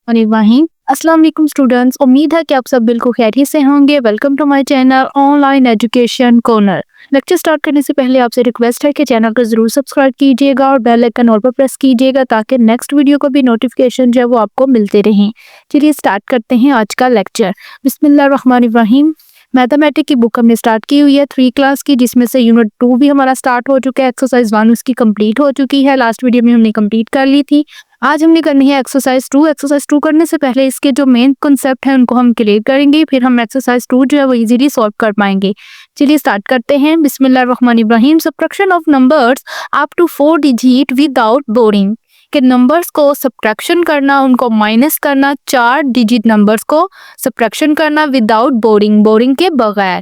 वाहिम अस्सलाम वालेकुम स्टूडेंट्स, उम्मीद है कि आप सब बिल्कुल खैरियत से होंगे। Welcome to my channel online education corner. Lecture start करने से पहले आपसे रिक्वेस्ट है कि चैनल को जरूर सब्सक्राइब कीजिएगा और बेल आइकन ऑल पर प्रेस कीजिएगा ताकि नेक्स्ट वीडियो को भी नोटिफिकेशन जो है वो आपको मिलते रहें। चलिए स्टार्ट करते हैं आज का लेक्चर। बिस्मिल्लाहिर्रहमानिर्रहीम। मैथमेटिक्स की बुक हमने स्टार्ट की हुई है 3 क्लास की, जिसमें से यूनिट 2 भी हमारा स्टार्ट हो चुका है। एक्सरसाइज 1 उसकी कंप्लीट हो चुकी है, लास्ट वीडियो में हमने कंप्लीट कर ली थी। आज हमने करनी है एक्सरसाइज 2। एक्सरसाइज 2 करने से पहले इसके जो मेन कॉन्सेप्ट है उनको हम क्लियर करेंगे, फिर हम एक्सरसाइज 2 जो है वो इजीली सॉल्व कर पाएंगे। चलिए स्टार्ट करते हैं। बिस्मिल्लाहिर्रहमानिर्रहीम। Subtraction of numbers up to 4 digit without borrowing. के नंबर्स को सब्ट्रैक्शन करना, उनको माइनस करना, 4 डिजिट नंबर्स को सब्ट्रैक्शन करना विदाउट बोरिंग, बोरिंग के बगैर।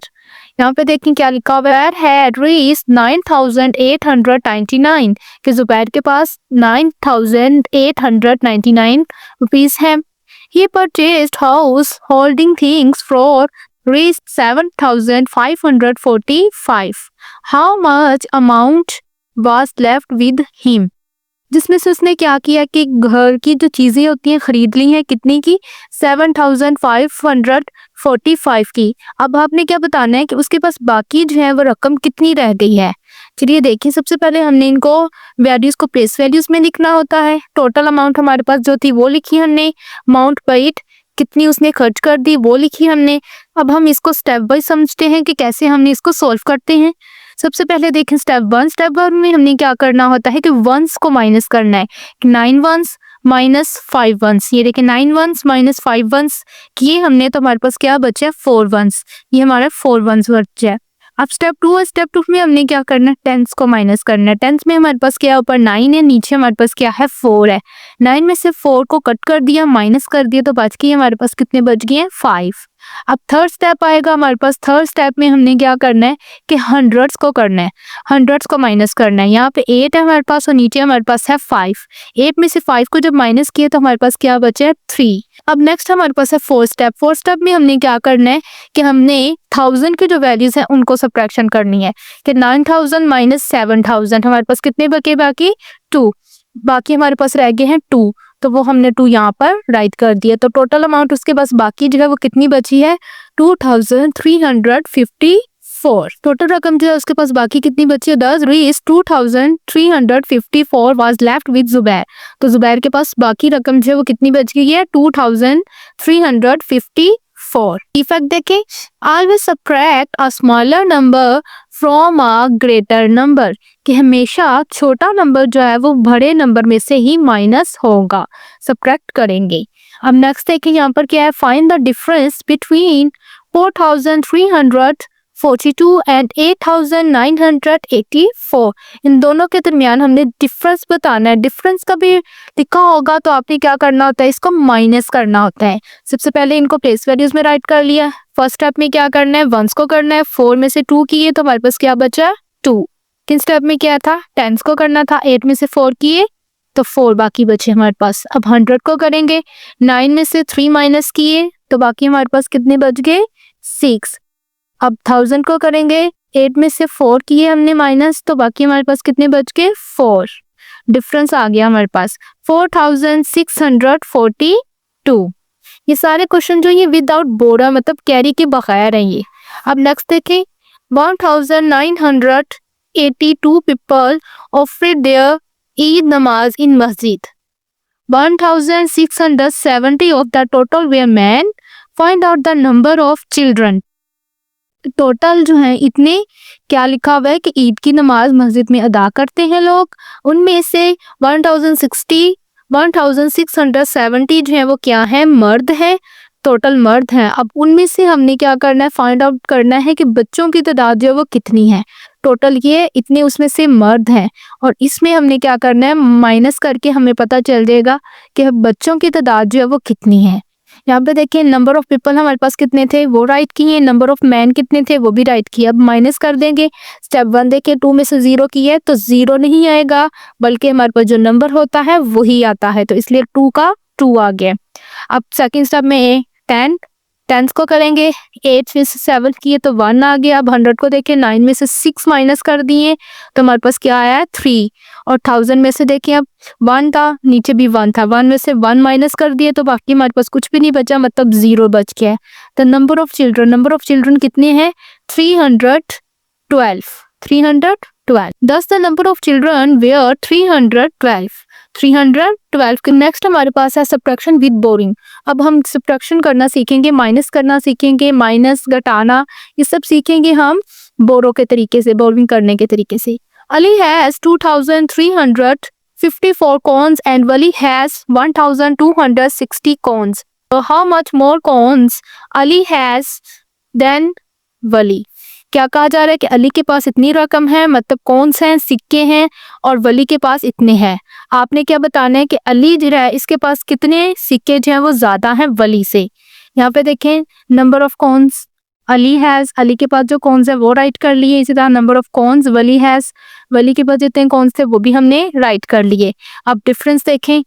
यहाँ पे देखें क्या लिखा हुआ है, रीच 9899 कि जुबैर के पास 9899 रुपीज है। He purchased house holding things for reach 7545। How much amount was left with him. जिसमें से उसने क्या किया कि घर की जो चीजें होती हैं खरीद ली हैं, कितनी की, 7545 की। अब आपने क्या बताना है कि उसके पास बाकी जो है वो रकम कितनी रह गई है। चलिए देखिए, सबसे पहले हमने इनको वैल्यूज को प्लेस वैल्यूज में लिखना होता है। टोटल अमाउंट हमारे पास जो थी वो लिखी हमने, अमाउंट पेड कितनी उसने खर्च कर दी वो लिखी हमने। अब हम इसको स्टेप बाय समझते हैं कि कैसे हमने इसको सॉल्व करते हैं। सबसे पहले देखें स्टेप 1। स्टेप 1 में हमने क्या करना होता है कि वंस को माइनस करना है। 9 वंस माइनस 5 वंस, ये देखें 9 वंस माइनस 5 वंस किए हमने तो हमारे पास क्या बचा है, 4 वंस। ये हमारा 4 वंस बचा है। अब स्टेप 2 है। स्टेप 2 में हमने क्या करना है, टेंस को माइनस करना है। टेंस में हमारे पास क्या ऊपर 9 है, नीचे हमारे पास क्या है 4 है। 9 में से 4 को कट कर दिया, माइनस कर दिया तो बच गई हमारे पास कितने बच गए हैं, 5। अब थर्ड स्टेप आएगा हमारे पास। थर्ड स्टेप में हमने क्या करना है कि हंड्रेड्स को करना है, हंड्रेड्स को माइनस करना है। यहाँ पे 8 है हमारे पास और नीचे हमारे पास है 5। 8 में से 5 को जब माइनस किया तो हमारे पास क्या बचा है, 3। अब नेक्स्ट हमारे पास है फोर्थ स्टेप। फोर्थ स्टेप में हमने क्या करना है कि हमने 1000 की जो वैल्यूज है उनको सब्ट्रैक्शन करनी है कि 9000 माइनस 7000 हमारे पास कितने बचे, बाकी 2। बाकी हमारे पास रह गए हैं 2, तो वो हमने 2 यहाँ पर राइट कर दिया। तो टोटल अमाउंट उसके पास बाकी जो है वो कितनी बची है, 2354। टोटल रकम जो है उसके पास बाकी कितनी बची है, 10 reach 2354 was left with Zubair. तो जुबैर के पास बाकी रकम जो है वो कितनी बच गई है, 2354। इफेक्ट देखें, always subtract a smaller number from a greater number, कि हमेशा छोटा नंबर जो है वो बड़े नंबर में से ही माइनस होगा, सब्ट्रैक्ट करेंगे। अब नेक्स्ट देखिए यहाँ पर क्या है, find the difference between 4342 and 8984। इन दोनों के दरमियान हमने डिफरेंस बताना है। डिफरेंस का भी लिखा होगा तो आपने क्या करना होता है, इसको माइनस करना होता है। सबसे पहले इनको प्लेस वैल्यूज में राइट कर लिया। फर्स्ट स्टेप में क्या करना है, वंस को करना है। 4 में से 2 किए तो हमारे पास क्या बचा, 2। सेकंड स्टेप में क्या था, टेंस को करना था। 8 में से 4 किए तो 4 बाकी बचे हमारे पास। अब 100 को करेंगे, 9 में से 3 माइनस किए तो बाकी हमारे पास कितने बच गए, 6। अब 1000 को करेंगे, 8 में से 4 किए हमने माइनस तो बाकी हमारे पास कितने बच गए, 4। डिफरेंस आ गया हमारे पास 4642। ये सारे क्वेश्चन जो ये विदाउट बोरा मतलब कैरी के बगैर हैं ये। अब नेक्स्ट देखें, 1982 people offered their Eid namaz in masjid. 1670 of the total were men. Find out the number of children. Total जो है इतने क्या लिखा हुआ है कि ईद की नमाज मस्जिद में अदा करते हैं लोग। उनमें से 1670 जो है वो क्या है, मर्द है, टोटल मर्द हैं। अब उनमें से हमने क्या करना है, फाइंड आउट करना है कि बच्चों की तादाद जो है वो कितनी है। टोटल ये इतने उसमें से मर्द हैं और इसमें हमने क्या करना है, माइनस करके हमें पता चल जाएगा कि बच्चों की तादाद जो है वो कितनी है। यहाँ पे देखिए नंबर ऑफ पीपल हमारे पास कितने थे वो राइट किए, नंबर ऑफ मैन कितने थे वो भी राइट किए। अब माइनस कर देंगे। स्टेप 1 देखिए, 2 में से 0 किए तो 0 नहीं आएगा बल्कि हमारे पास जो नंबर होता है वही आता है, तो इसलिए 2 का 2 आ गया। अब सेकंड स्टेप में 10 को करेंगे, 8 में से 7 किए तो 1 आ गया। अब 100 को देखें, 9 में से 6 माइनस कर दिए तो हमारे पास क्या आया, 3। और 1000 में से देखिए अब 1 था, नीचे भी 1 था, 1 में से 1 माइनस कर दिए तो बाकी हमारे पास कुछ भी नहीं बचा, मतलब 0 बच गया है। द नंबर ऑफ चिल्ड्रन कितने हैं? 312, 312। Thus the number of children were 312, 312 के नेक्स्ट हमारे पास है सब्ट्रैक्शन विद बोरिंग। अब हम सब्ट्रैक्शन करना सीखेंगे, माइनस करना सीखेंगे, माइनस घटाना ये सब सीखेंगे हम बोरो के तरीके से, बोरिंग करने के तरीके से। Ali has 2354 cones and Wali has 1260 cones. So how much more cones Ali has than Wali? क्या कहा जा रहा है कि अली के पास इतनी रकम है, मतलब कौन्स हैं, सिक्के हैं, और वली के पास इतने हैं। आपने क्या बताना है कि अली जो है इसके पास कितने सिक्के जो हैं वो ज्यादा हैं वली से। यहाँ पे देखें number of cons Ali has, Ali के पास जो कॉन्स है वो राइट कर लिए। इसी तरह number of coins Wali has, Wali के पास जितने कॉन्स थे वो भी हमने राइट कर लिए। अब डिफरेंस देखते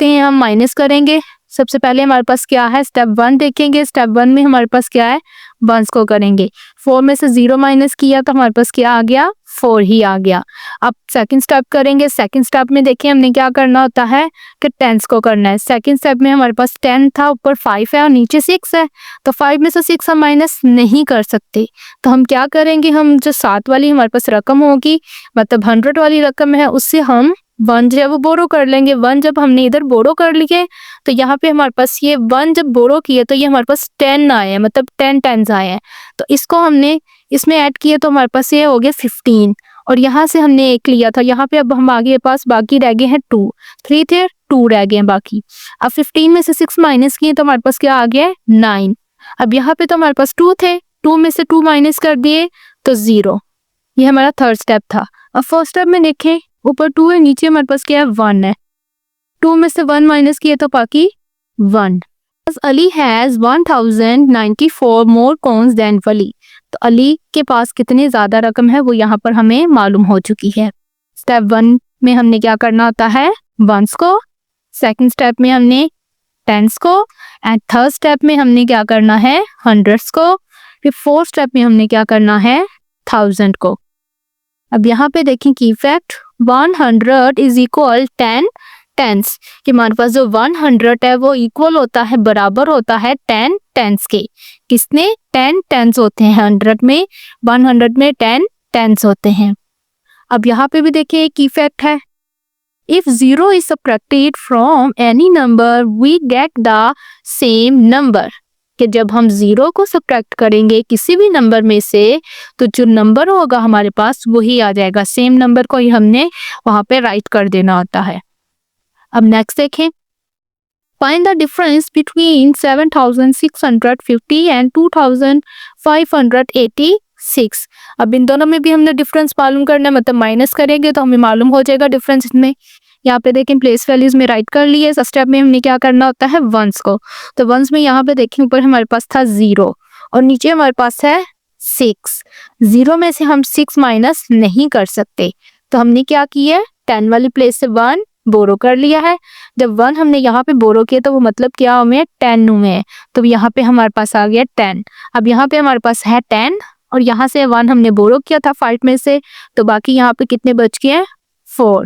हैं हम माइनस करेंगे। सबसे पहले हमारे पास क्या है, स्टेप 1 देखेंगे। स्टेप 1 में हमारे पास क्या है, वंस को करेंगे। 4 में से 0 माइनस किया तो हमारे पास क्या आ गया, 4 ही आ गया। अब सेकंड स्टेप करेंगे। सेकंड स्टेप में देखिए हमने क्या करना होता है कि टेंस को करना है। सेकंड स्टेप में हमारे पास 10 था, ऊपर 5 है और नीचे 6 है, तो 5 में से 6 हम माइनस नहीं कर सकते। तो हम क्या करेंगे, हम जो 7 वाली हमारे पास रकम होगी, मतलब 100 वाली रकम है, उससे हम 1 जो है वो बोरो कर लेंगे। 1 जब हमने इधर बोरो कर लिए तो यहाँ पे हमारे पास ये 1 जब बोरो किए तो ये हमारे पास 10 आए हैं, मतलब 10 टेंस आए हैं। तो इसको हमने इसमें ऐड किए तो हमारे पास ये हो गया 15, और यहाँ से हमने 1 लिया था। यहाँ पे अब हम आगे पास बाकी रह गए हैं 2, 3 थे, 2 रह गए हैं बाकी। अब 15 में से 6 माइनस किए तो हमारे पास क्या आ गया, 9। अब यहाँ पे तो हमारे पास 2 थे, 2 में से 2 माइनस कर दिए तो 0। ये हमारा थर्ड स्टेप था। अब फर्स्ट स्टेप में देखें, ऊपर 2 है, नीचे हमारे पास क्या है, 1 है। 2 में से 1 माइनस किए तो बाकी 1। Ali has 1094 more coins than Wali. तो अली के पास कितने ज्यादा रकम है वो यहाँ पर हमें मालूम हो चुकी है। स्टेप 1 में हमने क्या करना होता है, वंस को। सेकंड स्टेप में हमने टेंस को, एंड थर्ड स्टेप में हमने क्या करना है, हंड्रेड्स को। फिर फोर्थ स्टेप में हमने क्या करना है, 1000 को। अब यहाँ पे देखें की फैक्ट, 100 इज इक्वल 10 टेंस, कि हमारे पास जो 100 है वो इक्वल होता है, बराबर होता है 10 टेंस के। किसने, 10 टेंस होते हैं 100 में, 100 में 10 टेंस होते हैं। अब यहाँ पे भी देखिए एक इफेक्ट है, if 0 is subtracted from any number we get the same number, कि जब हम 0 को सबट्रैक्ट करेंगे किसी भी नंबर में से तो जो नंबर होगा हमारे पास वही आ जाएगा, सेम नंबर को ही हमने वहां पे राइट कर देना होता है। अब नेक्स्ट देखें, find the difference between 7650 and 2586। अब इन दोनों में भी हमने डिफरेंस मालूम करना है, मतलब माइनस करेंगे तो हमें मालूम हो जाएगा डिफरेंस इसमें। यहाँ पे देखें प्लेस वैल्यूज में राइट कर लिए। स्टेप में हमने क्या करना होता है, वंस को। तो वंस में यहाँ पे देखें ऊपर हमारे पास था 0 और नीचे हमारे पास है 6। 0 में से हम 6 माइनस नहीं कर सकते, तो हमने क्या किया, 10 वाली प्लेस से 1 बोरो कर लिया है। जब 1 हमने यहाँ पे बोरो किया तो वो मतलब क्या हुए, 10 हुए, तो यहाँ पे हमारे पास आ गया 10। अब यहाँ पे हमारे पास है 10 और यहाँ से 1 हमने बोरो किया था 5 में से, तो बाकी यहाँ पे कितने बच गए हैं, 4।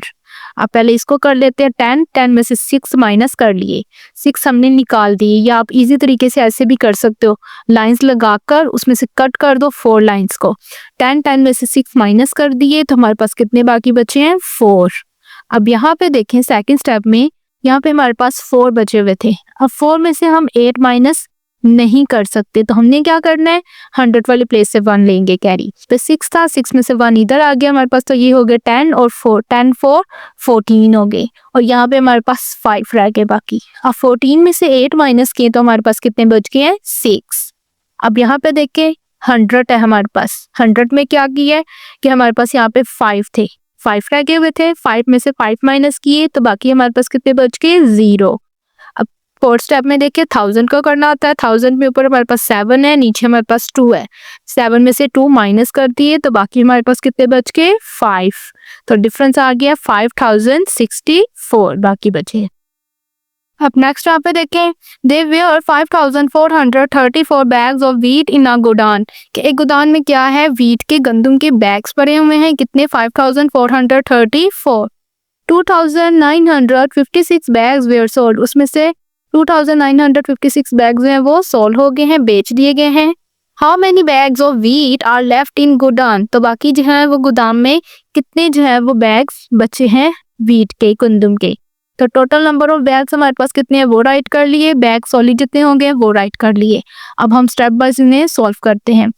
अब पहले इसको कर लेते हैं 10, 10 में से 6 माइनस कर लिए, 6 हमने निकाल दिए। या आप इजी तरीके से ऐसे भी कर सकते हो, लाइंस लगाकर उसमें से कट कर दो 4 लाइंस को। 10, 10 में से 6 माइनस कर दिए तो हमारे पास कितने बाकी बचे हैं, 4। अब यहाँ पे देखें सेकंड स्टेप में, यहाँ पे हमारे पास 4 बचे हुए थे। अब 4 में से हम 8 माइनस नहीं कर सकते, तो हमने क्या करना है, 100 वाली प्लेस से 1 लेंगे कैरी। तो 6 था, 6 में से 1 इधर आ गया हमारे पास, तो ये हो गया 10 और 4, 10 4 14 हो गए, और यहाँ पे हमारे पास 5 रह गए बाकी। अब 14 में से 8 माइनस किए तो हमारे पास कितने बच गए हैं, 6। अब यहाँ पे देखें 100 है हमारे पास, 100 में क्या किया है कि हमारे पास यहाँ पे 5 थे, 5 रह गए हुए थे, 5 में से 5 माइनस किए तो बाकी हमारे पास कितने बच गए, 0। अब फोर्थ स्टेप में देखिए 1000 का करना होता है। 1000 में ऊपर हमारे पास 7 है, नीचे हमारे पास 2 है, 7 में से 2 माइनस कर दिए तो बाकी हमारे पास कितने बच गए, 5। तो डिफरेंस आ गया 5064 बाकी बचे। अब नेक्स्ट यहाँ पे देखें, दे वेयर 5434 बैग्स ऑफ व्हीट इन अ गोडान, कि एक गोदान में क्या है, व्हीट के गंदम के बैग्स पड़े हुए हैं, कितने, 5434। 2956 बैग्स वेयर सोल्ड, उसमें से 2956 बैग्स हैं वो सोल्ड हो गए हैं, बेच दिए गए हैं। How many bags of wheat are left in godown, तो बाकी जो है वो गोदाम में कितने जो है वो बैग्स बचे हैं व्हीट के, गंदम के। तो टोटल नंबर ऑफ बैग्स हमारे पास कितने हैं वो राइट कर लिए, बैग सॉलिड जितने होंगे वो राइट कर लिए। अब हम स्टेप बाय इन्हें सॉल्व करते हैं।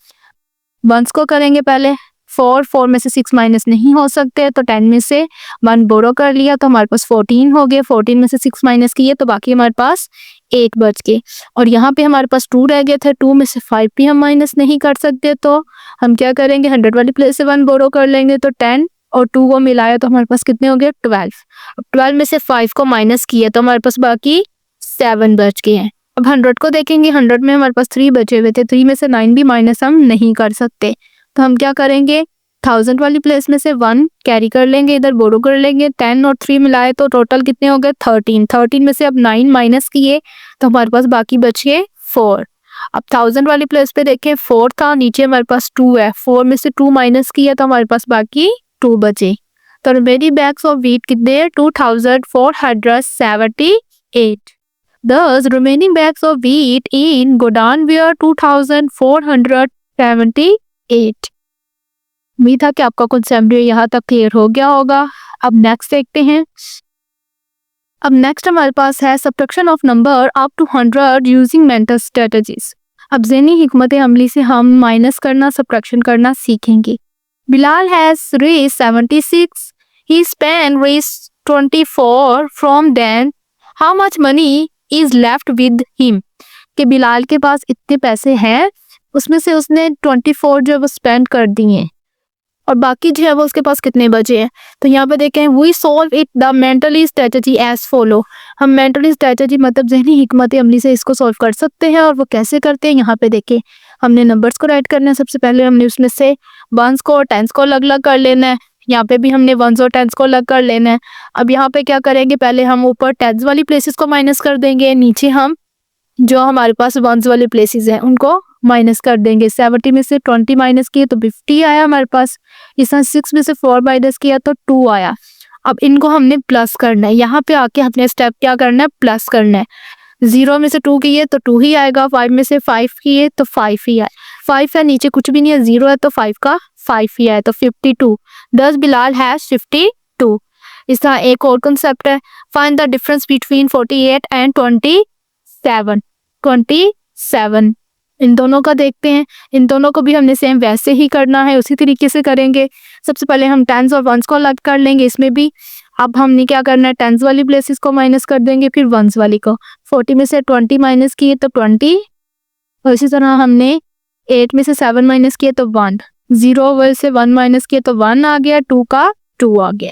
वंस को करेंगे पहले, 4 में से 6 माइनस नहीं हो सकते, तो 10 में से 1 बोरो कर लिया तो हमारे पास 14 हो गए। 14 में से 6 माइनस किए तो बाकी हमारे पास 8 बच गए। और यहाँ पे हमारे पास 2 रह गए थे, 2 में से 5 भी हम माइनस नहीं कर सकते, तो हम क्या करेंगे, 100 वाली प्लेस से 1 बोरो कर लेंगे, तो 10 और 2 को मिलाया तो हमारे पास कितने हो गए, 12। अब 12 में से 5 को माइनस किया तो हमारे पास बाकी 7 बच गए हैं। अब 100 को देखेंगे, 100 में हमारे पास 3 बचे हुए थे, 3 में से 9 भी माइनस हम नहीं कर सकते, तो हम क्या करेंगे, 1000 वाली प्लेस में से 1 कैरी कर लेंगे, इधर बोरो कर लेंगे। 10 और 3 मिलाए तो टोटल कितने हो गए, 13। 13 में से अब 9 माइनस किए तो हमारे पास बाकी बचे 4। अब 1000 वाली प्लेस पे देखें, 4 था, नीचे हमारे पास 2 है, 4 में से 2 माइनस किया तो हमारे पास बाकी 2 बचे। तो रिमेनिंग बैग्स ऑफ व्हीट कितने, 2478। Thus, remaining bags of wheat in Godan were 2478. उम्मीद है कि आपका कॉन्सेप्ट यहाँ तक क्लियर हो गया होगा। अब नेक्स्ट देखते हैं। अब नेक्स्ट हमारे पास है subtraction of number up to 100 using mental strategies. अब ज़हनी हिकमत अमली से हम माइनस करना, सब्ट्रैक्शन करना सीखेंगे। Bilal has reached 76, his pen reached 24 from then, how much money is left with him, कि बिलाल के पास इतने पैसे हैं, उसमें से उसने 24 जो है वो स्पेंड कर दिए और बाकी जो है वो उसके पास कितने बचे हैं। तो यहाँ पे देखें, we solve it the mentally strategy as follow. हम मेंटली स्ट्रेटजी मतलब जहनी हिकमत अमली से इसको सॉल्व कर सकते हैं, और वो कैसे करते हैं यहाँ पे देखें। हमने नंबर्स को राइट करना है, सबसे पहले हमने उसमें से 1s को और 10s को अलग अलग कर लेना है। यहाँ पे भी हमने 1s और 10s को अलग कर लेना है। अब यहाँ पे क्या करेंगे, पहले हम ऊपर 10s वाली प्लेसेस को माइनस कर देंगे, नीचे हम जो हमारे पास 1s वाले प्लेसेस हैं उनको माइनस कर देंगे। 70 में से 20 माइनस किए तो 50 आया हमारे पास। इस 6 में से 4 माइनस किया तो 2 आया। अब इनको हमने प्लस करना है, यहाँ पे आके हमने स्टेप क्या करना है, प्लस करना है। 0 में से 2 किए तो 2 ही आएगा, 5 में से 5 किए तो 5 ही आए। 5 है, नीचे कुछ भी नहीं है, 0 है तो 5 का 5 ही आया, तो 52। 10 बिलाल हैज 52। इस तरह एक और कंसेप्ट है, find the difference between 48 and 27। इन दोनों का देखते हैं, इन दोनों को भी हमने सेम वैसे ही करना है, उसी तरीके से करेंगे। सबसे पहले हम 10s और 1s को अलग कर लेंगे इसमें भी। अब हमने क्या करना है, 10s वाली प्लेसेस को माइनस कर देंगे, फिर 1s वाली को। 40 में से 20 माइनस किए तो 20, और इसी तरह हमने 8 में से 7 माइनस किए तो 1, 0 से 1 माइनस किए तो 1 आ गया, 2 का 2 आ गया।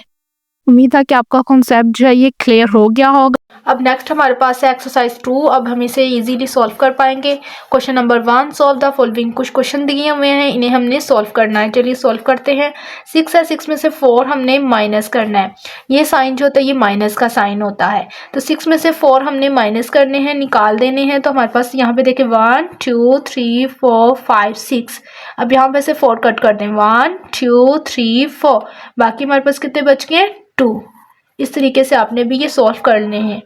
उम्मीद है कि आपका कॉन्सेप्ट जो है ये क्लियर हो गया होगा। अब नेक्स्ट हमारे पास है एक्सरसाइज 2। अब हम इसे इजीली सॉल्व कर पाएंगे। Question number 1, solve the following. कुछ क्वेश्चन दिए हुए हैं, इन्हें हमने सॉल्व करना है। चलिए सॉल्व करते हैं। 6 है, 6 में से 4 हमने माइनस करना है। ये साइन जो होता है ये माइनस का साइन होता है, तो 6 में से 4 हमने माइनस करने हैं, निकाल देने हैं। तो हमारे पास यहाँ पे देखिए 1 2 3 4 5 6। अब यहाँ पे से 4 कट कर दें, 1 2 3 4, बाकी हमारे पास कितने बच गए, 2। इस तरीके से आपने भी ये सॉल्व करने हैं।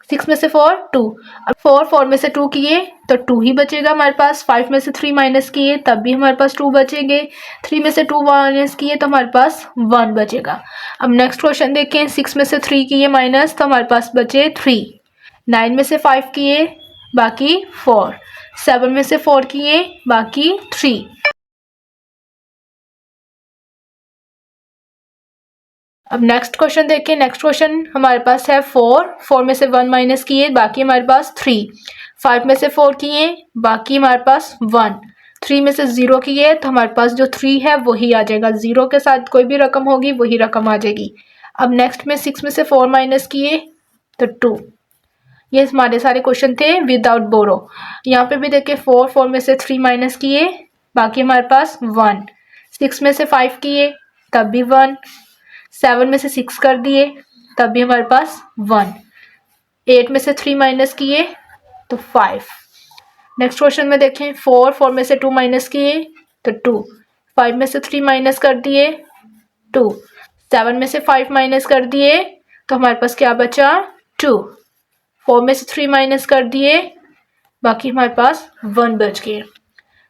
6 में से 4 2, अब 4 में से 2 किए तो 2 ही बचेगा हमारे पास। 5 में से 3 माइनस किए तब भी हमारे पास 2 बचेंगे। 3 में से 2 माइनस किए तो हमारे पास 1 बचेगा। अब नेक्स्ट क्वेश्चन देखें, 6 में से 3 किए माइनस तो हमारे पास बचे 3। 9 में से 5 किए बाकी 4। 7 में से 4 किए बाकी 3। अब नेक्स्ट क्वेश्चन देखिए। नेक्स्ट क्वेश्चन हमारे पास है 4 में से 1 माइनस किए बाकी हमारे पास 3। 5 में से 4 किए बाकी हमारे पास 1। 3 में से 0 किए तो हमारे पास जो 3 है वही आ जाएगा, 0 के साथ कोई भी रकम होगी वही रकम आ जाएगी। अब नेक्स्ट में 6 में से 4 माइनस किए तो 2। ये हमारे सारे क्वेश्चन थे विदाउट बोरो। यहाँ पे भी देखिए 4 में से 3 माइनस किए बाकी हमारे पास 1। 6 में से 5 किए तब भी 1। 7 में से 6 कर दिए तब भी हमारे पास 1। 8 में से 3 माइनस किए तो 5। नेक्स्ट क्वेश्चन में देखें 4 में से 2 माइनस किए तो 2, 5 में से 3 माइनस कर दिए 2, 7 में से 5 माइनस कर दिए तो हमारे पास क्या बचा 2, 4 में से 3 माइनस कर दिए, बाकी हमारे पास 1 बच गए।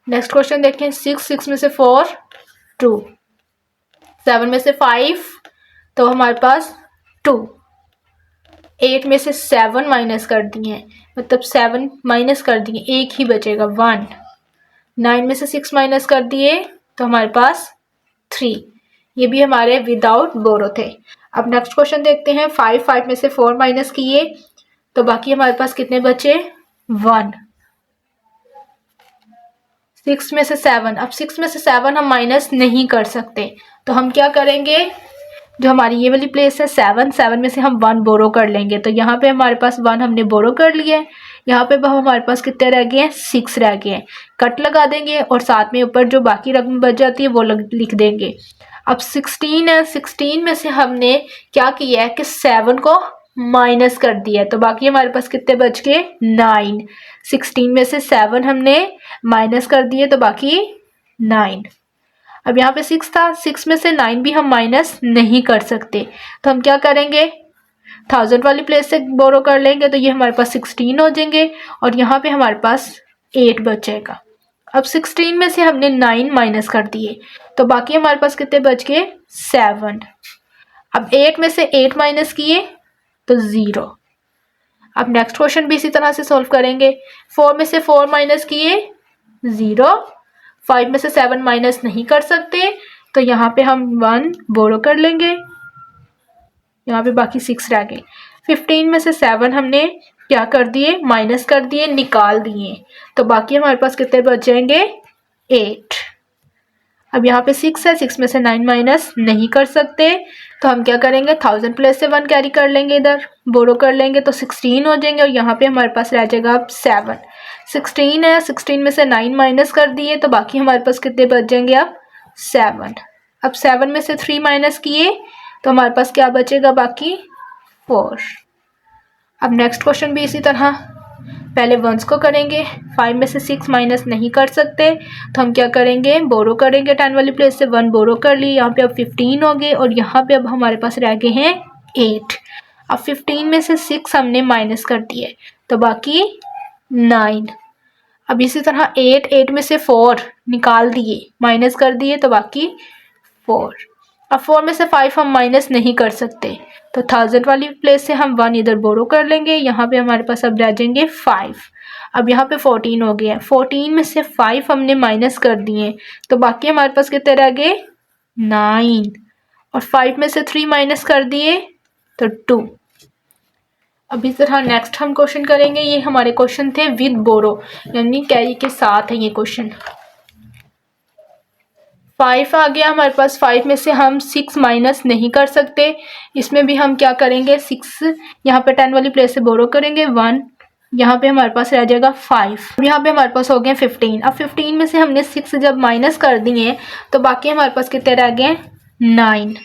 नेक्स्ट क्वेश्चन देखें 6 में से 4 2, 7 में से 5 तो हमारे पास 2, 8 में से 7 माइनस कर दिए मतलब 7 माइनस कर दिए, एक ही बचेगा 1, 9 में से 6 माइनस कर दिए तो हमारे पास 3। ये भी हमारे विदाउट बोरो थे। अब नेक्स्ट क्वेश्चन देखते हैं 5 में से 4 माइनस किए तो बाकी हमारे पास कितने बचे 1, 6 में से 7। अब 6 में से 7 हम माइनस नहीं कर सकते तो हम क्या करेंगे, जो हमारी ये वाली प्लेस है 7 में से हम 1 बोरो कर लेंगे। तो यहाँ पे हमारे पास 1 हमने बोरो कर लिया है, यहाँ पे हमारे पास कितने रह गए हैं 6 रह गए हैं। कट लगा देंगे और साथ में ऊपर जो बाकी रकम बच जाती है वो लिख देंगे। अब 16 है, 16 में से हमने क्या किया है कि 7 को माइनस कर दिया है तो बाकी हमारे पास कितने बच गए 9। 16 में से 7 हमने माइनस कर दिए तो बाकी 9। अब यहाँ पे 6 था, 6 में से 9 भी हम माइनस नहीं कर सकते तो हम क्या करेंगे 1000 वाली प्लेस से बोरो कर लेंगे तो ये हमारे पास 16 हो जाएंगे और यहाँ पे हमारे पास 8 बचेगा। अब 16 में से हमने 9 माइनस कर दिए तो बाकी हमारे पास कितने बच गए 7। अब 8 में से 8 माइनस किए तो 0। अब नेक्स्ट क्वेश्चन भी इसी तरह से सॉल्व करेंगे। 4 में से 4 माइनस किए 0, 5 में से 7 माइनस नहीं कर सकते तो यहाँ पे हम 1 बोरो कर लेंगे, यहाँ पे बाकी 6 रह गए। 15 में से 7 हमने क्या कर दिए माइनस कर दिए, निकाल दिए तो बाकी हमारे पास कितने बच जाएंगे 8। अब यहाँ पे 6 है, 6 में से 9 माइनस नहीं कर सकते तो हम क्या करेंगे 1000 प्लेस से 1 कैरी कर लेंगे, इधर बोरो कर लेंगे तो 16 हो जाएंगे और यहाँ पे हमारे पास रह जाएगा अब 7। 16 है, 16 में से 9 माइनस कर दिए तो बाकी हमारे पास कितने बच जाएंगे अब 7। अब 7 में से 3 माइनस किए तो हमारे पास क्या बचेगा बाकी 4। अब नेक्स्ट क्वेश्चन भी इसी तरह पहले वंस को करेंगे। 5 में से 6 माइनस नहीं कर सकते तो हम क्या करेंगे बोरो करेंगे, 10 वाली प्लेस से 1 बोरो कर ली, यहाँ पे अब 15 हो गए और यहाँ पे अब हमारे पास रह गए हैं 8। अब 15 में से 6 हमने माइनस कर दिए तो बाकी 9। अब इसी तरह 8 में से 4 निकाल दिए, माइनस कर दिए तो बाकी 4। अब 4 में से 5 हम माइनस नहीं कर सकते तो 1000 वाली प्लेस से हम 1 इधर बोरो कर लेंगे, यहाँ पे हमारे पास अब रह जाएंगे 5। अब यहाँ पे 14 हो गया, 14 में से 5 हमने माइनस कर दिए तो बाकी हमारे पास कितने रह गए 9 और 5 में से 3 माइनस कर दिए तो 2। अब इस तरह नेक्स्ट हम क्वेश्चन करेंगे। ये हमारे क्वेश्चन थे विद बोरो यानी कैरी के साथ है ये क्वेश्चन। 5 आ गया हमारे पास, 5 में से हम 6 माइनस नहीं कर सकते, इसमें भी हम क्या करेंगे 6 यहाँ पे 10 वाली प्लेस से बोरो करेंगे 1, यहाँ पे हमारे पास रह जाएगा 5। यहाँ पे हमारे पास हो गए 15। अब 15 में से हमने 6 जब माइनस कर दिए तो बाकी हमारे पास कितने रह गए 9।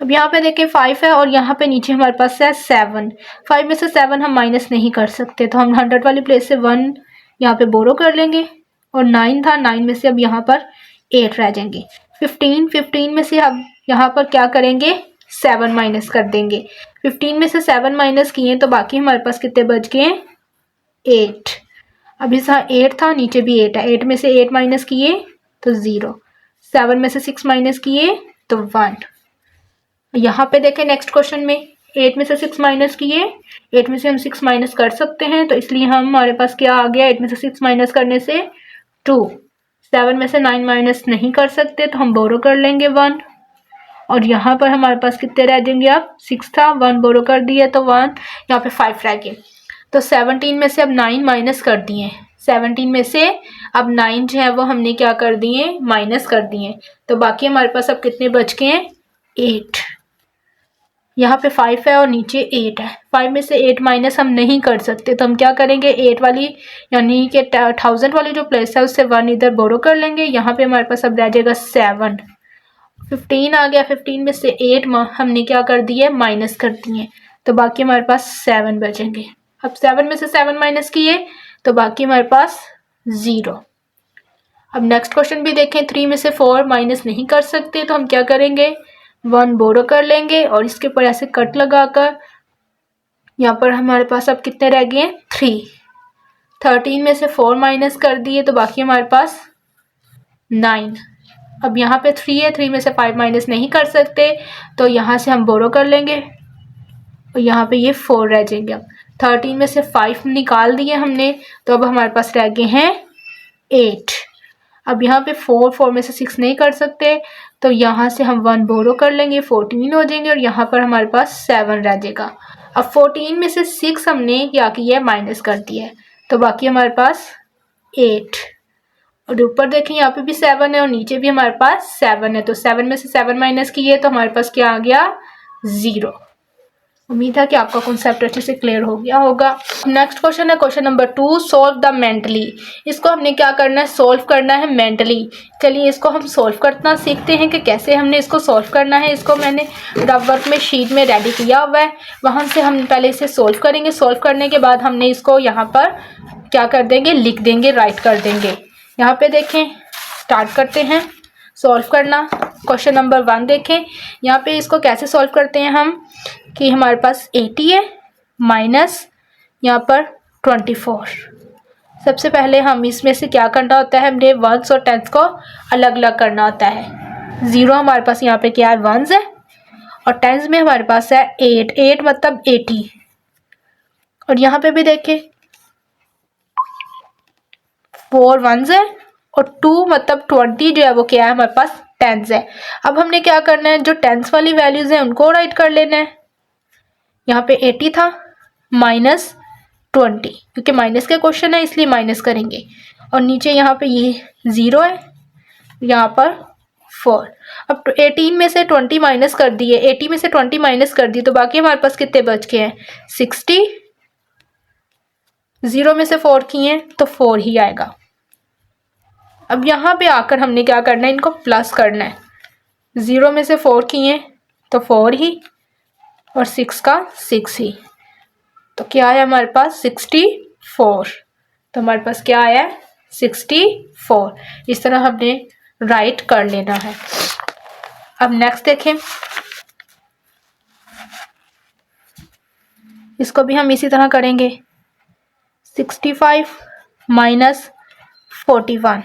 अब यहाँ पे देखिए 5 है और यहाँ पे नीचे हमारे पास है 7। 5 में से 7 हम माइनस नहीं कर सकते तो हम 100 वाली प्लेस से 1 यहाँ पे बोरो कर लेंगे और 9 था, 9 में से अब यहाँ पर 8 रह जाएंगे। 15 में से अब यहाँ पर क्या करेंगे 7 माइनस कर देंगे। 15 में से 7 माइनस किए तो बाकी हमारे पास कितने बच गए 8। अब इस 8 था, नीचे भी 8 है, 8 में से 8 माइनस किए तो 0, 7 में से 6 माइनस किए तो 1। यहाँ पे देखें नेक्स्ट क्वेश्चन में 8 में से 6 माइनस किए, 8 में से हम 6 माइनस कर सकते हैं तो इसलिए हमारे पास क्या आ गया 8 में से 6 माइनस करने से 2। 7 में से 9 माइनस नहीं कर सकते तो हम बोरो कर लेंगे 1 और यहाँ पर हमारे पास कितने रह जाएंगे अब 6 था, 1 बोरो कर दिया तो 1, यहाँ पे 5 रह गए। तो 17 में से अब 9 माइनस कर दिए, 17 में से अब 9 जो है वो हमने क्या कर दिए माइनस कर दिए तो बाकी हमारे पास अब कितने बच गए हैं 8। यहाँ पे 5 है और नीचे 8 है, 5 में से 8 माइनस हम नहीं कर सकते तो हम क्या करेंगे 8 वाली यानी कि 1000 वाली जो प्लेस है उससे 1 इधर बोरो कर लेंगे, यहाँ पे हमारे पास अब रह जाएगा 7। 15 आ गया, 15 में से 8 हमने क्या कर दिए माइनस कर दिए तो बाकी हमारे पास 7 बचेंगे। अब 7 में से 7 माइनस किए तो बाकी हमारे पास 0। अब नेक्स्ट क्वेश्चन भी देखें, 3 में से 4 माइनस नहीं कर सकते तो हम क्या करेंगे, 1 बोरो कर लेंगे और इसके ऊपर ऐसे कट लगाकर यहाँ पर हमारे पास अब कितने रह गए हैं, 3। 13 में से 4 माइनस कर दिए तो बाकी हमारे पास 9। अब यहाँ पे 3 है, 3 में से 5 माइनस नहीं कर सकते तो यहाँ से हम बोरो कर लेंगे और यहाँ पे ये 4 रह जाएंगे। अब 13 में से 5 निकाल दिए हमने तो अब हमारे पास रह गए हैं 8। अब यहाँ पे 4 में से 6 नहीं कर सकते तो यहाँ से हम 1 बोरो कर लेंगे, 14 हो जाएंगे और यहाँ पर हमारे पास 7 रह जाएगा। अब 14 में से 6 हमने क्या किया है, माइनस कर दिया है तो बाकी हमारे पास 8। और ऊपर देखें यहाँ पे भी 7 है और नीचे भी हमारे पास 7 है तो 7 में से 7 माइनस किए तो हमारे पास क्या आ गया, 0। उम्मीद है कि आपका कॉन्सेप्ट अच्छे से क्लियर हो गया होगा। नेक्स्ट क्वेश्चन है question number 2, solve the mentally. इसको हमने क्या करना है, सॉल्व करना है मेंटली। चलिए इसको हम सॉल्व करना सीखते हैं कि कैसे हमने इसको सॉल्व करना है। इसको मैंने रफ वर्क में शीट में रेडी किया हुआ है, वहाँ से हम पहले इसे सॉल्व करेंगे। सॉल्व करने के बाद हमने इसको यहाँ पर क्या कर देंगे, लिख देंगे, राइट कर देंगे। यहाँ पे देखें, स्टार्ट करते हैं सॉल्व करना। क्वेश्चन नंबर 1 देखें, यहाँ पे इसको कैसे सॉल्व करते हैं हम कि हमारे पास 80 है माइनस यहाँ पर 24। सबसे पहले हम इसमें से क्या करना होता है, हमने वंस और टेंस को अलग अलग करना होता है। 0 हमारे पास यहाँ पे क्या है, वंस है और टेंस में हमारे पास है 8 मतलब 80। और यहाँ पे भी देखें 4 वंस है और 2 मतलब 20 जो है वो क्या है, हमारे पास टेंस है। अब हमने क्या करना है, जो टेंस वाली वैल्यूज है उनको राइट कर लेना है। यहाँ पे 80 था माइनस 20, क्योंकि माइनस का क्वेश्चन है इसलिए माइनस करेंगे। और नीचे यहाँ पे ये 0 है, यहाँ पर 4। अब 18 में से 20 माइनस कर दिए, 80 में से 20 माइनस कर दिए तो बाकी हमारे पास कितने बच गए हैं, 60। 0 में से 4 किए तो 4 ही आएगा। अब यहाँ पे आकर हमने क्या करना है, इनको प्लस करना है। 0 में से 4 किए तो 4 ही और 6 का 6 ही, तो क्या है हमारे पास 64। तो हमारे पास क्या आया, 64। इस तरह हमने राइट कर लेना है। अब नेक्स्ट देखें, इसको भी हम इसी तरह करेंगे। 65 माइनस 41,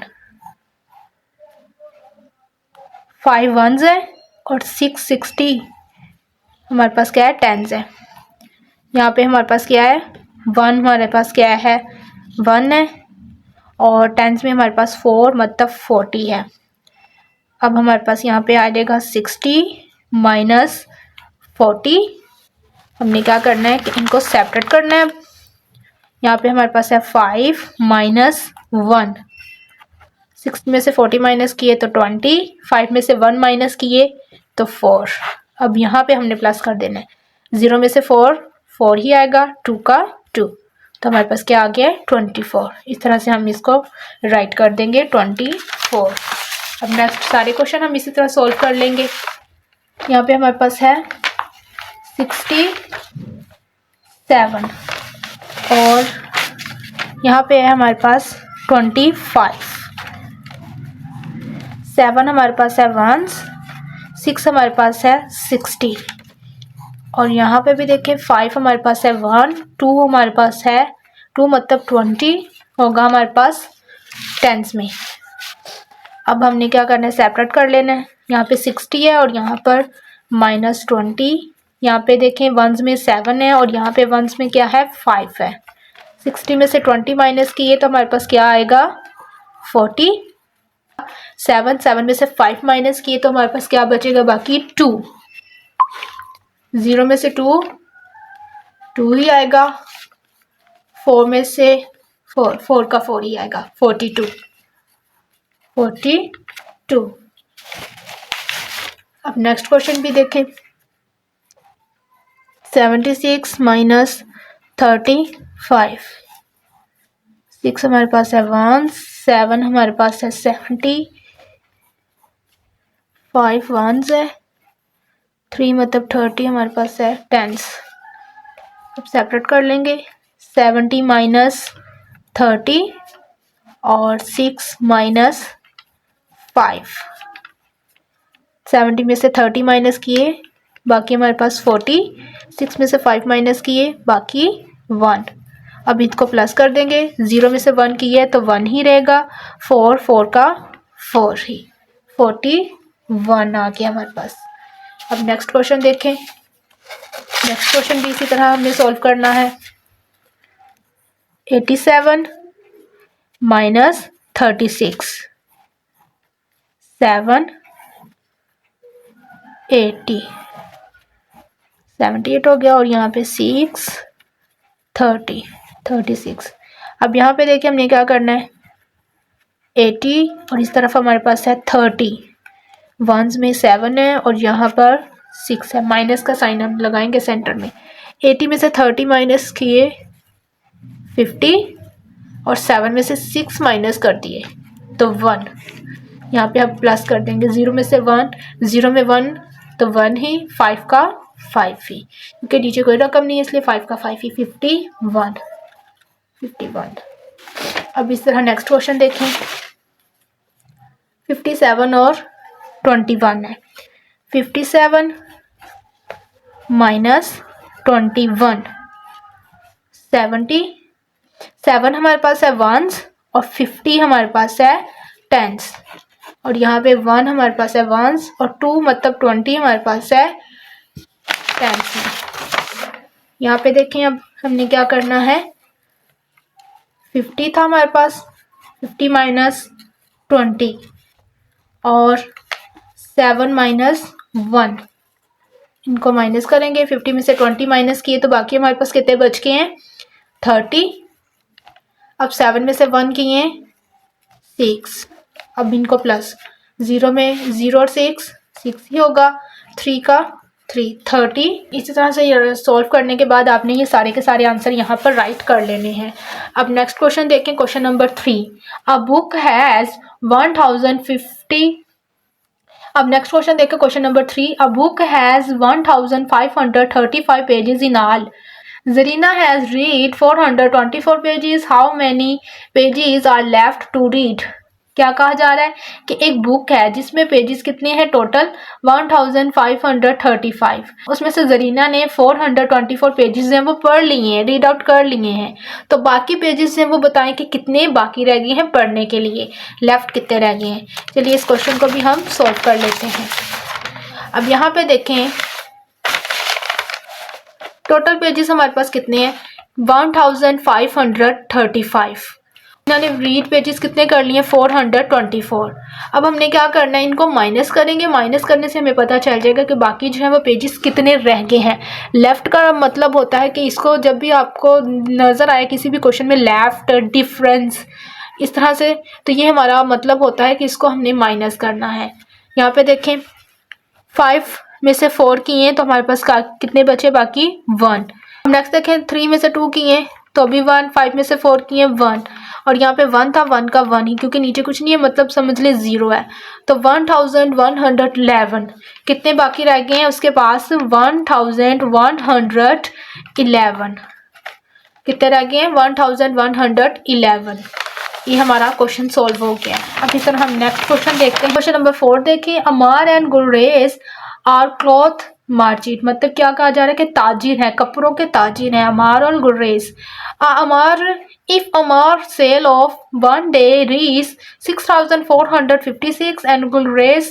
5 वंस है और 660 हमारे पास क्या है, टेंस है। यहाँ पे हमारे पास क्या है, 1 हमारे पास क्या है, 1 है और टेंस में हमारे पास 4 मतलब 40 है। अब हमारे पास यहाँ पे आ जाएगा 60 माइनस 40। हमने क्या करना है कि इनको सेपरेट करना है। यहाँ पे हमारे पास है 5 माइनस 1, 6 में से 40 माइनस किए तो 20, 5 में से 1 माइनस किए तो 4। अब यहाँ पे हमने प्लस कर देना है। 0 में से 4 ही आएगा, 2 का 2, तो हमारे पास क्या आ गया है, 24। इस तरह से हम इसको राइट कर देंगे 24। अब नेक्स्ट सारे क्वेश्चन हम इसी तरह सॉल्व कर लेंगे। यहाँ पे हमारे पास है 67 और यहाँ पे है हमारे पास 25। 7 हमारे पास है वंस, 6 हमारे पास है 60 और यहाँ पे भी देखें 5 हमारे पास है 1, 2 हमारे पास है 2 मतलब 20 होगा हमारे पास टेंस में। अब हमने क्या करना है, सेपरेट कर लेना है। यहाँ पे 60 है और यहाँ पर माइनस 20। यहाँ पे देखें वंस में 7 है और यहाँ पे वंस में क्या है, 5 है। 60 में से 20 माइनस किए तो हमारे पास क्या आएगा, 40। 7 में से 5 माइनस किए तो हमारे पास क्या बचेगा, बाकी 2। 0 में से 2 ही आएगा, 4 में से 4 का 4 ही आएगा, 42। अब नेक्स्ट क्वेश्चन भी देखें। 76 माइनस 35, 6 हमारे पास है 1, 7 हमारे पास है 70, 5 वंस है, 3 मतलब 30 हमारे पास है टेंस। अब सेपरेट कर लेंगे। 70 माइनस 30 और 6 माइनस 5। 70 में से 30 माइनस किए, बाकी हमारे पास 40। 6 में से 5 माइनस किए, बाकी 1। अब इसको प्लस कर देंगे, 0 में से 1 किए तो 1 ही रहेगा। 4 का 4 ही, 41 आ गया हमारे पास। अब नेक्स्ट क्वेश्चन देखें। नेक्स्ट क्वेश्चन भी इसी तरह हमें सॉल्व करना है। 87 माइनस 36, 7 80, 78 हो गया। और यहाँ पे 6 30 36। अब यहाँ पे देखिए हमने क्या करना है, 80 और इस तरफ हमारे पास है 30। वंस में 7 है और यहाँ पर 6 है, माइनस का साइन हम लगाएंगे सेंटर में। 80 में से 30 माइनस किए 50 और 7 में से 6 माइनस कर दिए तो 1। यहाँ पे हम प्लस कर देंगे, 0 में से 1, 0 में 1 तो 1 ही, 5 का 5 ही, क्योंकि नीचे कोई रकम नहीं है इसलिए 5 का 5 ही, 51। अब इस तरह नेक्स्ट क्वेश्चन देखें। 57 और 21 है। 57 माइनस 21, 70। 7 हमारे पास है वंस और 50 हमारे पास है टेंस। और यहाँ पे 1 हमारे पास है वंस और 2 मतलब 20 हमारे पास है टेंस में। यहाँ पे देखें अब हमने क्या करना है, 50 था हमारे पास, 50 माइनस 20 और 7 माइनस 1, इनको माइनस करेंगे। 50 में से 20 माइनस किए तो बाकी हमारे पास कितने बच के हैं, 30। अब 7 में से 1 किए 6, अब इनको प्लस, 0 में 0 और 6 ही होगा, 3 का 3, 30। इसी तरह से सॉल्व करने के बाद आपने ये सारे के सारे आंसर यहाँ पर राइट कर लेने हैं। अब नेक्स्ट क्वेश्चन देखें, question number 3। A book has 1050। अब नेक्स्ट क्वेश्चन देखें, question number 3। A book has 1535 pages in all. Zarina has read 424 pages. How many pages are left to read? क्या कहा जा रहा है कि एक बुक है जिसमें पेजेस कितने हैं टोटल, 1535। उसमें से जरीना ने 424 पेजेस हैं वो पढ़ लिए हैं, रीड आउट कर लिए हैं। तो बाकी पेजेस हैं वो बताएं कि कितने बाकी रह गए हैं पढ़ने के लिए, लेफ्ट कितने रह गए हैं। चलिए इस क्वेश्चन को भी हम सॉल्व कर लेते हैं। अब यहाँ पे देखें टोटल पेजेस हमारे पास कितने हैं, 1535। इन्होंने रीड पेजेस कितने कर लिए, 424। अब हमने क्या करना है, इनको माइनस करेंगे। माइनस करने से हमें पता चल जाएगा कि बाकी जो है वो पेजेस कितने रह गए हैं। लेफ़्ट का मतलब होता है कि इसको जब भी आपको नज़र आए किसी भी क्वेश्चन में लेफ़्ट, डिफरेंस, इस तरह से, तो ये हमारा मतलब होता है कि इसको हमने माइनस करना है। यहाँ पे देखें 5 में से 4 किए तो हमारे पास कितने बचे, बाकी 1। नेक्स्ट देखें 3 में से 2 किए तो अभी 1, 5 में से 4 किए 1, और यहाँ पे 1 था, 1 का 1 ही, क्योंकि नीचे कुछ नहीं है मतलब समझ ले 0 है। तो 1111 कितने बाकी रह गए हैं उसके पास, 1111 कितने रह गए हैं, 1111। ये हमारा क्वेश्चन सॉल्व हो गया। अब इस तरह हम नेक्स्ट क्वेश्चन देखते हैं। क्वेश्चन नंबर 4 देखें। अमार एंड गुलरेज आर क्लॉथ मार्चिट, मतलब क्या कहा जा रहा है कि ताजिर है, कपड़ों के ताजिर हैं अमार और Gulrez. Amar, if Amar sale of one day reach 6456 and Gulrez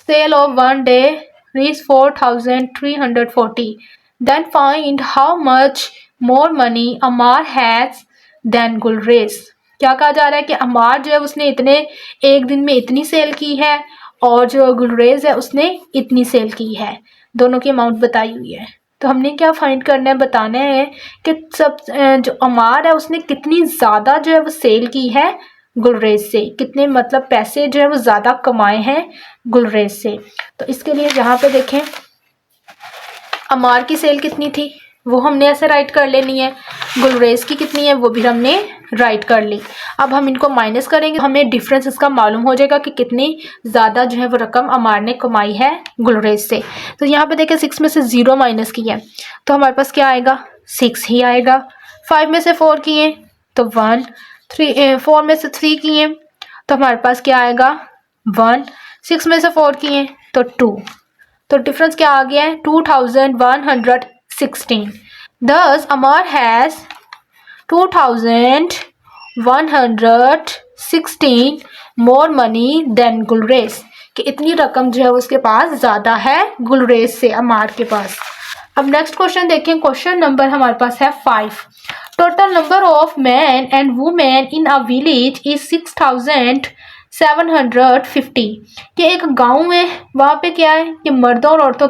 sale of one day reach 4340, than find how much more money Amar has than Gulrez. क्या कहा जा रहा है कि अमार जो है उसने इतने एक दिन में इतनी सेल की है और जो गुलरेज है उसने इतनी सेल की है, दोनों की अमाउंट बताई हुई है। तो हमने क्या फाइंड करना है, बताना है कि सब जो अमार है उसने कितनी ज़्यादा जो है वो सेल की है गुलरेज से, कितने मतलब पैसे जो है वो ज़्यादा कमाए हैं गुलरेज से। तो इसके लिए जहाँ पे देखें अमार की सेल कितनी थी वो हमने ऐसे राइट कर लेनी है, गुलरेज की कितनी है वो भी हमने राइट कर ली। अब हम इनको माइनस करेंगे, हमें डिफरेंस इसका मालूम हो जाएगा कि कितनी ज़्यादा जो है वो रकम अमार ने कमाई है गुलरेज से। तो यहाँ पे देखें 6 में से 0 माइनस की है तो हमारे पास क्या आएगा, 6 ही आएगा। 5 में से 4 किए तो 1, 4 में से 3 किए तो हमारे पास क्या आएगा 1, 6 में से 4 किए तो 2, तो डिफरेंस क्या आ गया है 2116। Thus Amar has 2116 more money than Gulrez, कि इतनी रकम जो है उसके पास ज़्यादा है गुलरेज से, अमार के पास। अब नेक्स्ट क्वेश्चन देखें, क्वेश्चन नंबर हमारे पास है 5। Total number of man and women in a village is 6750, कि एक गांव में वहाँ पे क्या है कि मर्दों और औरतों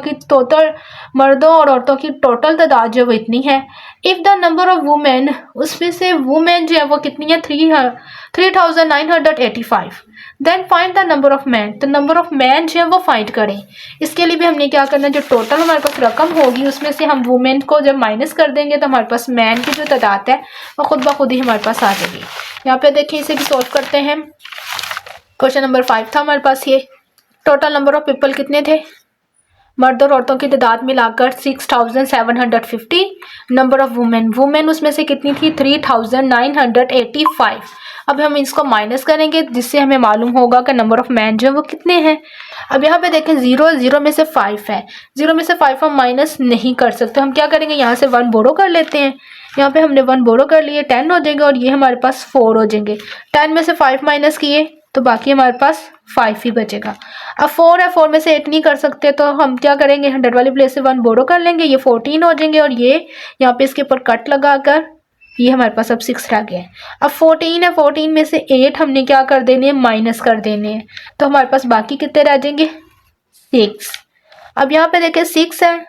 की टोटल तादाद जो वो इतनी है। If the number of women, उसमें से वुमेन जो है वो कितनी है 3985। Then find the number of man, तो नंबर ऑफ मैन जो है वो फाइंड करें। इसके लिए भी हमने क्या करना है, जो टोटल हमारे पास रकम होगी उसमें से हम वुमेन को जब माइनस कर देंगे तो हमारे पास मैन की जो तादाद है वो खुद ब खुद ही हमारे पास आ जाएगी। यहाँ पे देखिए, इसे भी सॉल्व करते हैं। क्वेश्चन नंबर 5 था हमारे पास ये। टोटल नंबर ऑफ पीपल कितने थे, मर्द और औरतों की तादाद मिलाकर 6750। नंबर ऑफ वुमेन उसमें से कितनी थी 3985। अब हम इसको माइनस करेंगे जिससे हमें मालूम होगा कि नंबर ऑफ मैन जो है वो कितने हैं। अब यहाँ पे देखें 0 में से 5 है, 0 में से 5 हम माइनस नहीं कर सकते। हम क्या करेंगे, यहाँ से 1 बोरो कर लेते हैं। यहाँ पे हमने 1 बोरो कर लिए, 10 हो जाएंगे और ये हमारे पास 4 हो जाएंगे। 10 में से 5 माइनस किए तो बाकी हमारे पास 5 ही बचेगा। अब 4 है, 4 में से 8 नहीं कर सकते तो हम क्या करेंगे, 100 वाली प्लेस से 1 बोरो कर लेंगे, ये 14 हो जाएंगे और ये यहाँ पे इसके ऊपर कट लगाकर ये हमारे पास अब 6 रह गया है। अब 14 है, 14 में से 8 हमने क्या कर देने हैं, माइनस कर देने हैं, तो हमारे पास बाकी कितने रह जाएंगे 6। अब यहाँ पे देखिए 6 है,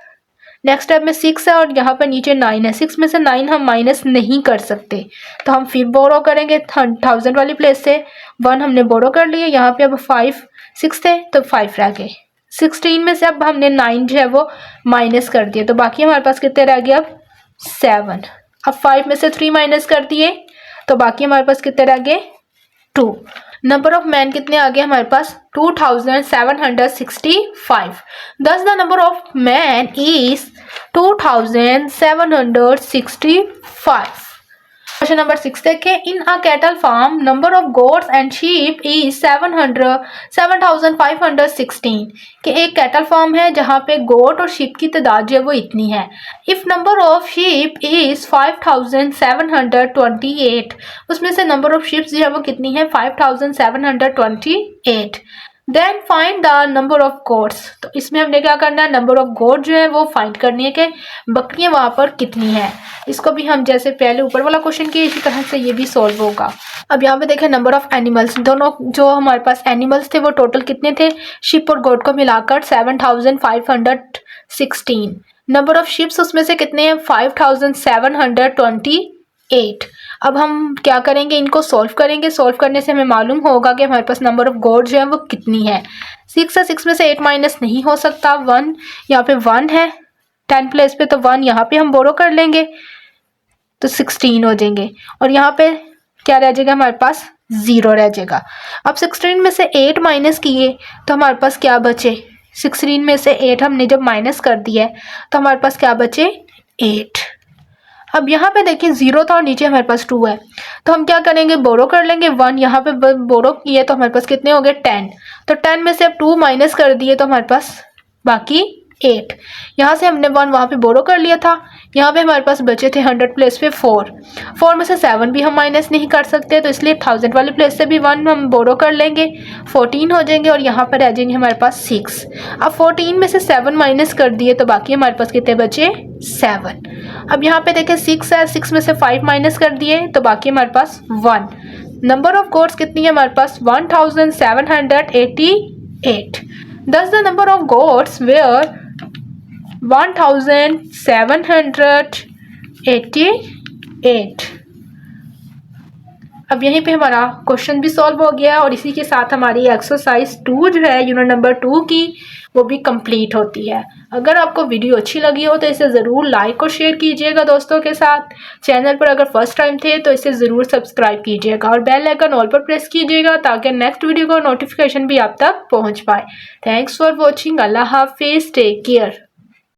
नेक्स्ट स्टेप में 6 है और यहाँ पर नीचे 9 है। 6 में से 9 हम माइनस नहीं कर सकते तो हम फिर बोरो करेंगे 1000 वाली प्लेस से 1 हमने बोरो कर लिए। यहाँ पे अब 6 थे तो 5 रह गए। 16 में से अब हमने 9 जो है वो माइनस कर दिए तो बाकी हमारे पास कितने रह गए अब 7। अब 5 में से 3 माइनस कर दिए तो बाकी हमारे पास कितने रह गए 2। नंबर ऑफ मैन कितने आ गए हमारे पास 2765। Thus the number of men is 2765। Question number 6 देखें, in a cattle farm number of goats and sheep is 7516, कि एक कैटल फार्म है जहाँ पे गोट और शीप की तादाद जो है वो इतनी है। If number of sheep is 5728, उसमें से नंबर ऑफ शिप्स जो है वो कितनी है 5728। Then find the number of goats, तो इसमें हमने क्या करना है, नंबर ऑफ गोट जो है वो फाइंड करनी है कि बकरियां वहाँ पर कितनी है। इसको भी हम जैसे पहले ऊपर वाला क्वेश्चन किए इसी तरह से ये भी सॉल्व होगा। अब यहाँ पे देखें नंबर ऑफ एनिमल्स, दोनों जो हमारे पास एनिमल्स थे वो टोटल कितने थे, शिप और गोट को मिलाकर 7516। नंबर ऑफ शिप्स उसमें से कितने हैं 5728। अब हम क्या करेंगे, इनको सॉल्व करेंगे। सॉल्व करने से हमें मालूम होगा कि हमारे पास नंबर ऑफ गोट जो है वो कितनी है। 6 है, 6 में से 8 माइनस नहीं हो सकता। 1 यहाँ पे 1 है 10 प्लेस पे, तो 1 यहाँ पे हम बोरो कर लेंगे तो 16 हो जाएंगे और यहाँ पे क्या रह जाएगा हमारे पास 0 रह जाएगा। अब 16 में से 8 माइनस किए तो हमारे पास क्या बचे, 16 में से 8 हमने जब माइनस कर दिया है तो हमारे पास क्या बचे 8। अब यहाँ पे देखिए 0 था और नीचे हमारे पास 2 है तो हम क्या करेंगे, बोरो कर लेंगे। 1 यहाँ पे बोरो किए तो हमारे पास कितने हो गए 10, तो 10 में से अब 2 माइनस कर दिए तो हमारे पास बाकी 8। यहाँ से हमने 1 वहाँ पे बोरो कर लिया था, यहाँ पे हमारे पास बचे थे 100 प्लेस पे 4 में से 7 भी हम माइनस नहीं कर सकते तो इसलिए 1000 वाली प्लेस से भी 1 हम बोरो कर लेंगे, 14 हो जाएंगे और यहाँ पर रह जाएंगे हमारे पास 6। अब 14 में से 7 माइनस कर दिए तो बाकी हमारे पास कितने बचे 7। अब यहाँ पे देखें 6 है, 6 में से 5 माइनस कर दिए तो बाकी हमारे पास 1। नंबर ऑफ गोट्स कितनी है हमारे पास 1788। Thus the number of goats were 1788। अब यहीं पे हमारा क्वेश्चन भी सॉल्व हो गया और इसी के साथ हमारी एक्सरसाइज 2 जो है यूनिट नंबर 2 की वो भी कंप्लीट होती है। अगर आपको वीडियो अच्छी लगी हो तो इसे ज़रूर लाइक और शेयर कीजिएगा दोस्तों के साथ। चैनल पर अगर फर्स्ट टाइम थे तो इसे ज़रूर सब्सक्राइब कीजिएगा और बेल आइकन ऑल पर प्रेस कीजिएगा ताकि नेक्स्ट वीडियो का नोटिफिकेशन भी आप तक पहुंच पाए। Thanks for watching. अल्लाह हाफिज़, टेक केयर।